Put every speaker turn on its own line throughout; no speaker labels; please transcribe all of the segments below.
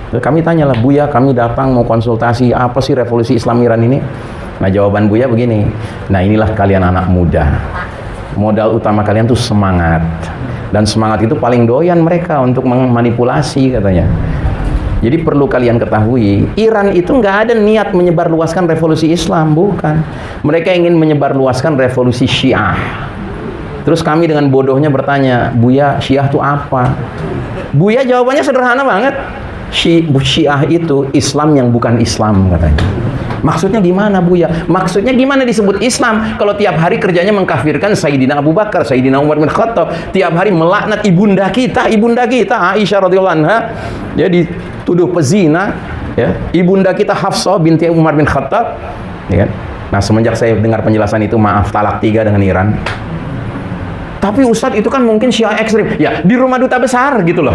Kami tanyalah, Buya, kami datang mau konsultasi, apa sih revolusi Islam Iran ini? Nah, jawaban Buya begini, nah inilah kalian anak muda, modal utama kalian tuh semangat, dan semangat itu paling doyan mereka untuk memanipulasi katanya. Jadi perlu kalian ketahui, Iran itu nggak ada niat menyebarluaskan revolusi Islam, bukan. Mereka ingin menyebarluaskan revolusi Syiah. Terus kami dengan bodohnya bertanya, Buya, Syiah itu apa? Buya jawabannya sederhana banget. Syiah itu Islam yang bukan Islam katanya. Maksudnya gimana, Buya? Maksudnya gimana disebut Islam kalau tiap hari kerjanya mengkafirkan Sayyidina Abu Bakar, Sayyidina Umar bin Khattab, tiap hari melaknat ibunda kita Aisyah radhiyallahu anha, ya, dituduh pezina, ya, ibunda kita Hafsah binti Umar bin Khattab, ya kan? Nah, semenjak saya dengar penjelasan itu, maaf, talak 3 dengan Iran. Tapi Ustadz, itu kan mungkin Syiah ekstrim. Ya, di rumah duta besar gitu loh.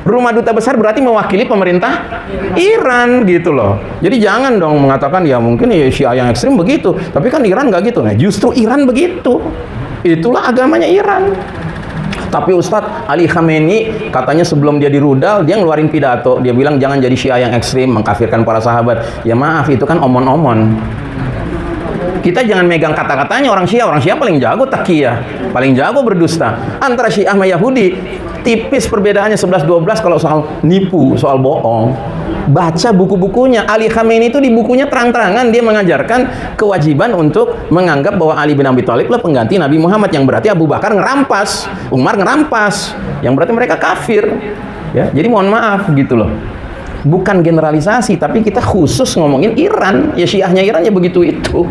Rumah duta besar berarti mewakili pemerintah Iran gitu loh. Jadi jangan dong mengatakan ya mungkin ya Syiah yang ekstrim begitu, tapi kan Iran nggak gitu. Nah, justru Iran begitu. Itulah agamanya Iran. Tapi Ustadz Ali Khamenei katanya sebelum dia dirudal, dia ngeluarin pidato, dia bilang jangan jadi Syiah yang ekstrim, mengkafirkan para sahabat. Ya maaf, itu kan omon-omon. Kita jangan megang kata-katanya orang Syiah paling jago taqiyah, paling jago berdusta. Antara Syiah sama Yahudi tipis perbedaannya 11-12 kalau soal nipu, soal bohong. Baca buku-bukunya. Ali Khamenei itu di bukunya terang-terangan dia mengajarkan kewajiban untuk menganggap bahwa Ali bin Abi Thalib lah pengganti Nabi Muhammad, yang berarti Abu Bakar ngerampas, Umar ngerampas, yang berarti mereka kafir. Ya, jadi mohon maaf gitu loh. Bukan generalisasi, tapi kita khusus ngomongin Iran. Ya Syiahnya Iran ya begitu itu.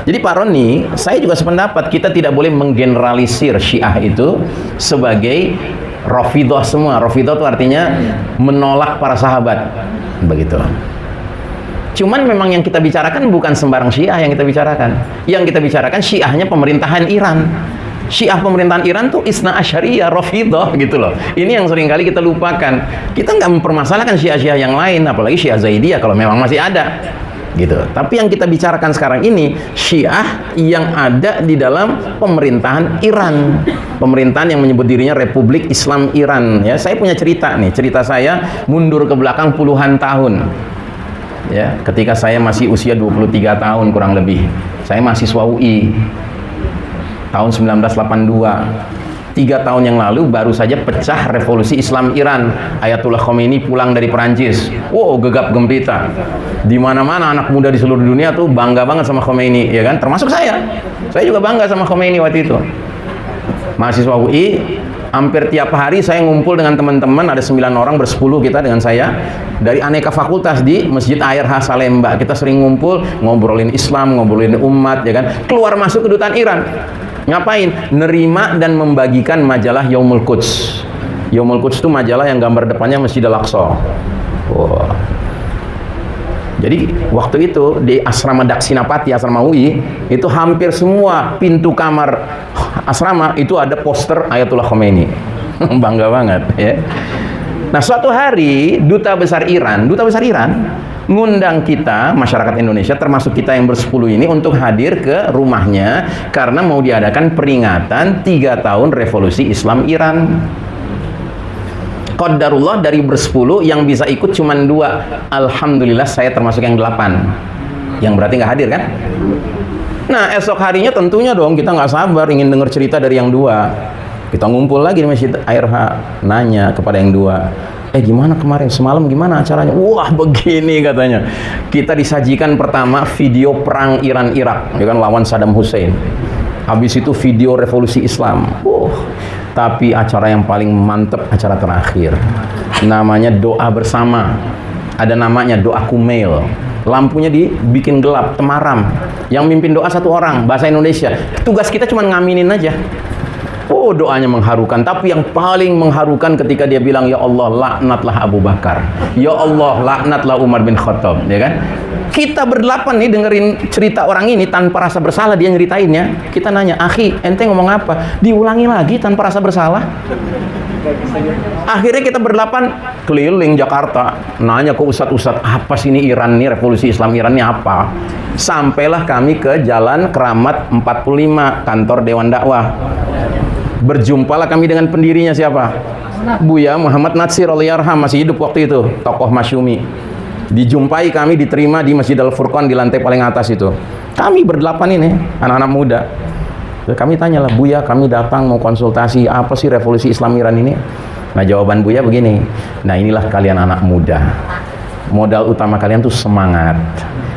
Jadi Pak Roni, saya juga sependapat kita tidak boleh menggeneralisir Syiah itu sebagai Rafidhah semua. Rafidhah itu artinya menolak para sahabat, begitu. Cuman memang yang kita bicarakan bukan sembarang Syiah yang kita bicarakan. Yang kita bicarakan Syiahnya pemerintahan Iran. Syiah pemerintahan Iran tuh Isna Asyariyah, Rafidhah gitu loh. Ini yang seringkali kita lupakan. Kita nggak mempermasalahkan Syiah-Syiah yang lain, apalagi Syiah Zaidiyah kalau memang masih ada. Gitu. Tapi yang kita bicarakan sekarang ini Syiah yang ada di dalam pemerintahan Iran, pemerintahan yang menyebut dirinya Republik Islam Iran. Ya, saya punya cerita nih, cerita saya mundur ke belakang puluhan tahun. Ya, ketika saya masih usia 23 tahun kurang lebih, saya mahasiswa UI tahun 1982. 3 tahun yang lalu baru saja pecah revolusi Islam Iran. Ayatullah Khomeini pulang dari Perancis. Wow, gegap gempita. Di mana-mana anak muda di seluruh dunia tuh bangga banget sama Khomeini, ya kan? Termasuk saya. Saya juga bangga sama Khomeini waktu itu. Mahasiswa UI, hampir tiap hari saya ngumpul dengan teman-teman, ada 9 orang, bersepuluh kita dengan saya dari aneka fakultas di Masjid ARH Salemba. Kita sering ngumpul, ngobrolin Islam, ngobrolin umat, ya kan? Keluar masuk kedutaan Iran. Ngapain? Nerima dan membagikan majalah Yaumul Quds. Yaumul Quds itu majalah yang gambar depannya Masjid Al-Aqsa. Wow. Jadi waktu itu di asrama Daksinapati, asrama UI, itu hampir semua pintu kamar asrama itu ada poster Ayatullah Khomeini. Bangga banget, ya. Nah, suatu hari duta besar Iran ngundang kita, masyarakat Indonesia, termasuk kita yang bersepuluh ini, untuk hadir ke rumahnya karena mau diadakan peringatan 3 tahun revolusi Islam Iran. Qadarullah dari bersepuluh yang bisa ikut cuma 2. Alhamdulillah saya termasuk yang 8, yang berarti nggak hadir kan. Nah, esok harinya tentunya dong kita nggak sabar ingin dengar cerita dari yang 2. Kita ngumpul lagi di Masjid ARH, nanya kepada yang 2, gimana kemarin semalam, gimana acaranya? Wah, begini katanya. Kita disajikan pertama video perang Iran-Irak, ya kan, lawan Saddam Hussein. Habis itu video revolusi Islam. Tapi acara yang paling mantep acara terakhir. Namanya doa bersama. Ada namanya doa kumail. Lampunya dibikin gelap, temaram. Yang mimpin doa 1 orang, bahasa Indonesia. Tugas kita cuma ngaminin aja. Oh, doanya mengharukan. Tapi yang paling mengharukan ketika dia bilang, ya Allah, laknatlah Abu Bakar, ya Allah, laknatlah Umar bin Khattab, ya kan? Kita berdelapan nih dengerin cerita orang ini tanpa rasa bersalah, dia nyeritainnya. Kita nanya, akhi, ente ngomong apa? Diulangi lagi tanpa rasa bersalah. Akhirnya kita berdelapan keliling Jakarta, nanya ke ustadz-ustadz, apa sih ini Iran nih, revolusi Islam Iran ini apa? Sampailah kami ke Jalan Keramat 45, kantor Dewan Dakwah. Berjumpalah kami dengan pendirinya siapa? Buya Muhammad Natsir Allahyarham, masih hidup waktu itu, tokoh Masyumi. Dijumpai kami, diterima di Masjid Al-Furqan di lantai paling atas itu. Kami berdelapan ini, anak-anak muda. Kami tanyalah, Buya, kami datang mau konsultasi, apa sih revolusi Islam Iran ini? Nah, jawaban Buya begini, nah inilah kalian anak muda. Modal utama kalian tuh semangat.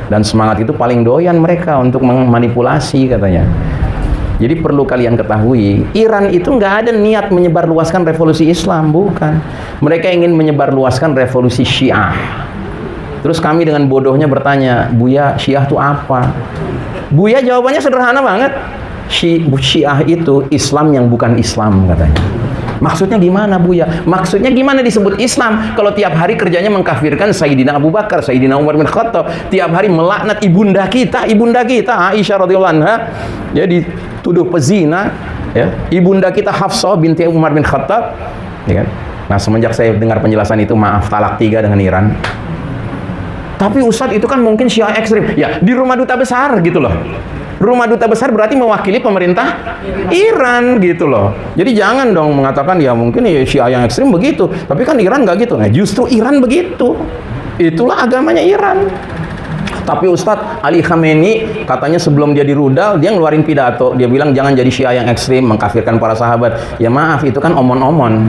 Dan semangat itu paling doyan mereka untuk memanipulasi katanya. Jadi perlu kalian ketahui, Iran itu nggak ada niat menyebarluaskan revolusi Islam, bukan. Mereka ingin menyebarluaskan revolusi Syiah. Terus kami dengan bodohnya bertanya, Buya, Syiah itu apa? Buya jawabannya sederhana banget. Syiah itu Islam yang bukan Islam katanya. Maksudnya gimana Buya? Maksudnya gimana disebut Islam kalau tiap hari kerjanya mengkafirkan Sayyidina Abu Bakar, Sayyidina Umar bin Khattab, tiap hari melaknat ibunda kita Aisyah radhiyallahu anha, ya dituduh pezina, ya. Ibunda kita Hafsah binti Umar bin Khattab, ya kan? Nah, semenjak saya dengar penjelasan itu, maaf, talak 3 dengan Iran. Tapi Ustadz itu kan mungkin Syiah ekstrim. Ya, di rumah duta besar gitu loh. Rumah duta besar berarti mewakili pemerintah Iran gitu loh. Jadi jangan dong mengatakan ya mungkin ya Syiah yang ekstrim begitu. Tapi kan Iran nggak gitu. Nah, justru Iran begitu. Itulah agamanya Iran. Tapi Ustadz Ali Khamenei katanya sebelum dia dirudal, dia ngeluarin pidato. Dia bilang jangan jadi Syiah yang ekstrim, mengkafirkan para sahabat. Ya maaf, itu kan omon-omon.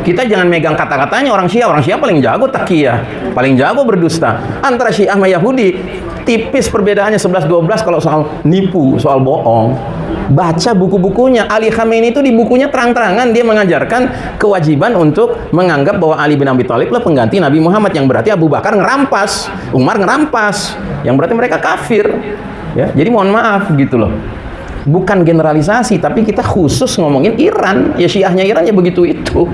Kita jangan megang kata-katanya orang Syiah paling jago takiyah, paling jago berdusta. Antara Syiah sama Yahudi tipis perbedaannya 11-12 kalau soal nipu, soal bohong. Baca buku-bukunya. Ali Khamenei itu di bukunya terang-terangan dia mengajarkan kewajiban untuk menganggap bahwa Ali bin Abi Thalib lah pengganti Nabi Muhammad, yang berarti Abu Bakar ngerampas, Umar ngerampas, yang berarti mereka kafir. Ya, jadi mohon maaf gitu loh. Bukan generalisasi, tapi kita khusus ngomongin Iran. Ya Syiahnya Iran ya begitu itu.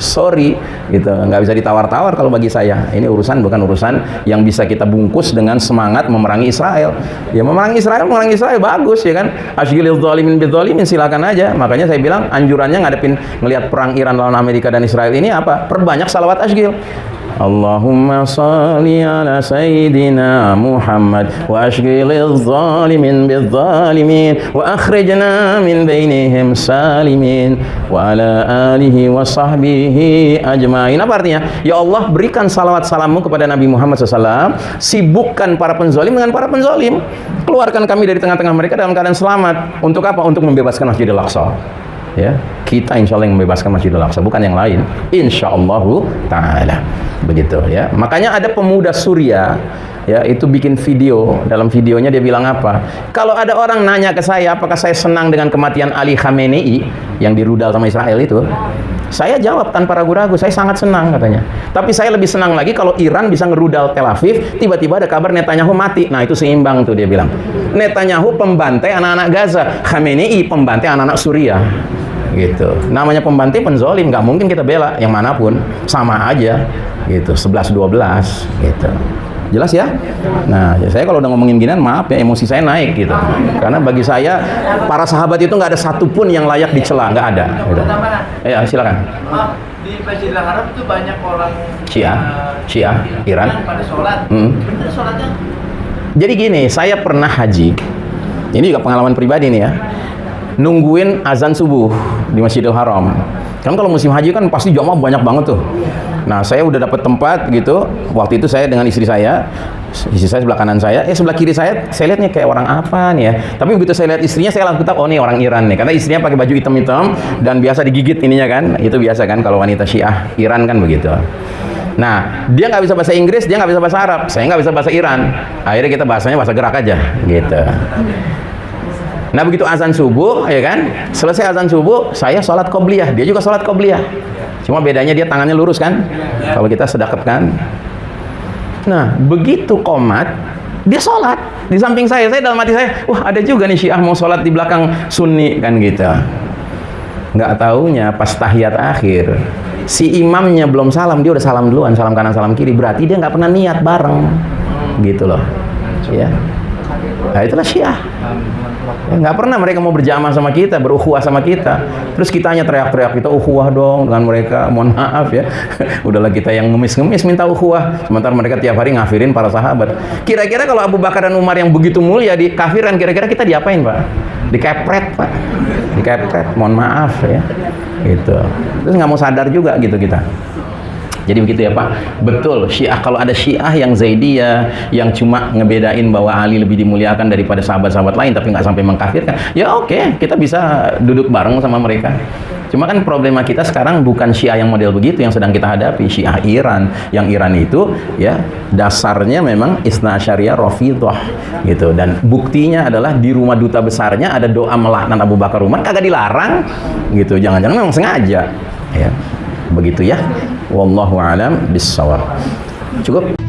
Sorry, gitu, nggak bisa ditawar-tawar kalau bagi saya. Ini urusan bukan urusan yang bisa kita bungkus dengan semangat memerangi Israel. Ya memerangi Israel bagus ya kan. Ashghilil zalimin bidzalimin, silakan aja. Makanya saya bilang anjurannya ngadepin ngelihat perang Iran lawan Amerika dan Israel ini apa? Perbanyak salawat ashghil. Allahumma salli ala Sayyidina Muhammad wa ashghilil zalimin bidzalimin wa akhrijna min bainihim salimin wa ala alihi wa sahbihi ajmain. Apa artinya? Ya Allah, berikan salawat salammu kepada Nabi Muhammad SAW, sibukkan para penzalim dengan para penzalim, keluarkan kami dari tengah-tengah mereka dalam keadaan selamat. Untuk apa? Untuk membebaskan Masjidil Aqsa. Ya, kita insya Allah yang membebaskan Masjidil Aqsa, bukan yang lain, insya Allah ta'ala. Begitu ya. Makanya ada pemuda Suriah ya, itu bikin video. Dalam videonya dia bilang apa? Kalau ada orang nanya ke saya apakah saya senang dengan kematian Ali Khamenei yang dirudal sama Israel itu, saya jawab tanpa ragu-ragu, saya sangat senang katanya. Tapi saya lebih senang lagi kalau Iran bisa ngerudal Tel Aviv, tiba-tiba ada kabar Netanyahu mati. Nah, itu seimbang tuh dia bilang. Netanyahu pembantai anak-anak Gaza, Khamenei pembantai anak-anak Suriah. Gitu. Namanya pembantai penzolim, nggak mungkin kita bela yang manapun, sama aja gitu. 11-12 gitu. Jelas ya? Nah, ya saya kalau udah ngomongin ginian, maaf ya, emosi saya naik gitu. Karena bagi saya para sahabat itu nggak ada satupun yang layak dicela, nggak ada gitu. Ya, silakan.
Di Masjidil Haram itu banyak orang
Syiah Iran
pada sholat. Bener sholatnya?
Jadi gini, saya pernah haji. Ini juga pengalaman pribadi nih ya. Nungguin azan subuh di Masjidil Haram. Kan kalau musim haji kan pasti jamaah banyak banget tuh. Nah, saya udah dapat tempat gitu. Waktu itu saya dengan istri saya sebelah kanan saya, sebelah kiri saya lihatnya kayak orang apa nih ya. Tapi begitu saya lihat istrinya, saya langsung tahu, oh, nih orang Iran nih. Karena istrinya pakai baju hitam-hitam dan biasa digigit ininya kan. Itu biasa kan kalau wanita Syiah Iran kan begitu. Nah, dia nggak bisa bahasa Inggris, dia nggak bisa bahasa Arab, saya nggak bisa bahasa Iran. Akhirnya kita bahasanya bahasa gerak aja gitu. Nah, begitu azan subuh, ya kan? Selesai azan subuh, saya sholat qobliyah, dia juga sholat qobliyah. Cuma bedanya dia tangannya lurus kan? Kalau kita sedekap kan? Nah, begitu qomat, dia sholat di samping saya dalam hati saya, wah ada juga nih Syiah mau sholat di belakang Sunni kan gitu. Nggak taunya pas tahiyat akhir, si imamnya belum salam, dia udah salam duluan, salam kanan salam kiri. Berarti dia nggak pernah niat bareng, gitu loh, ya. Nah, itulah Syiah. Ya, nggak pernah mereka mau berjamaah sama kita, berukhuwah sama kita. Terus kitanya teriak-teriak, kita ukhuwah dong dengan mereka. Mohon maaf ya. Udahlah kita yang ngemis-ngemis minta ukhuwah. Sementara mereka tiap hari ngafirin para sahabat. Kira-kira kalau Abu Bakar dan Umar yang begitu mulia di kafiran, kira-kira kita diapain, Pak? Dikepret, Pak. Dikepret. Mohon maaf ya. Gitu. Terus nggak mau sadar juga gitu kita. Jadi begitu ya Pak, betul Syiah, kalau ada Syiah yang Zaidiyah yang cuma ngebedain bahwa Ali lebih dimuliakan daripada sahabat-sahabat lain tapi nggak sampai mengkafirkan, ya oke, kita bisa duduk bareng sama mereka. Cuma kan problema kita sekarang bukan Syiah yang model begitu yang sedang kita hadapi, Syiah Iran, yang Iran itu ya dasarnya memang Isna Asyariyah Rafidhah gitu, dan buktinya adalah di rumah duta besarnya ada doa melaknat Abu Bakar Umar, kagak dilarang gitu, jangan-jangan memang sengaja ya. Begitu ya, wallahu alam bissawab. Cukup.